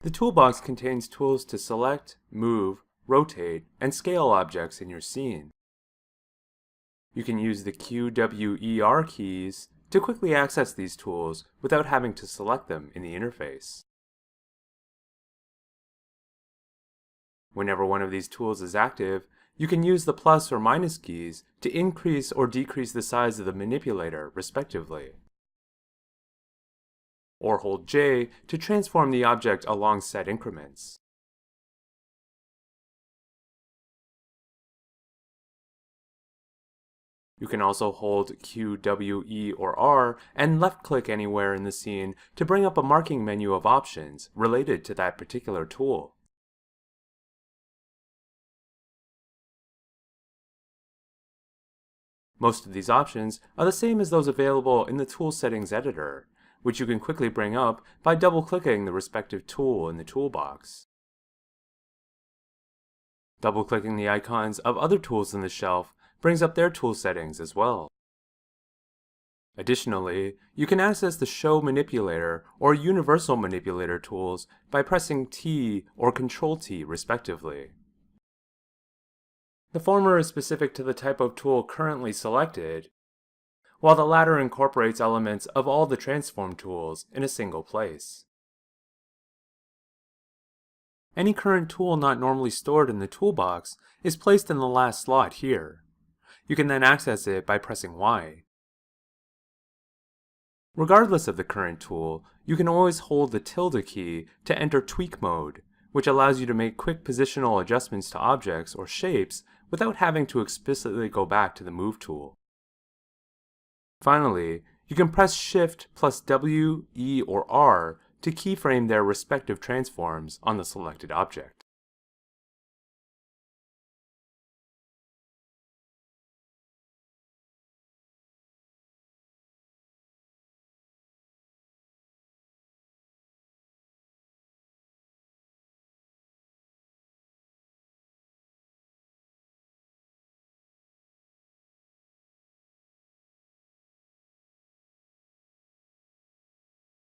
The toolbox contains tools to select, move, rotate, and scale objects in your scene. You can use the Q, W, E, R keys to quickly access these tools without having to select them in the interface. Whenever one of these tools is active, you can use the plus or minus keys to increase or decrease the size of the manipulator, respectively. Or hold J to transform the object along set increments. You can also hold Q, W, E, or R and left-click anywhere in the scene to bring up a marking menu of options related to that particular tool. Most of these options are the same as those available in the Tool Settings editor, which you can quickly bring up by double-clicking the respective tool in the toolbox. Double-clicking the icons of other tools in the shelf brings up their tool settings as well. Additionally, you can access the Show Manipulator or Universal Manipulator tools by pressing T or Ctrl-T respectively. The former is specific to the type of tool currently selected, while the latter incorporates elements of all the transform tools in a single place. Any current tool not normally stored in the toolbox is placed in the last slot here. You can then access it by pressing Y. Regardless of the current tool, you can always hold the tilde key to enter tweak mode, which allows you to make quick positional adjustments to objects or shapes without having to explicitly go back to the Move tool. Finally, you can press Shift plus W, E, or R to keyframe their respective transforms on the selected object.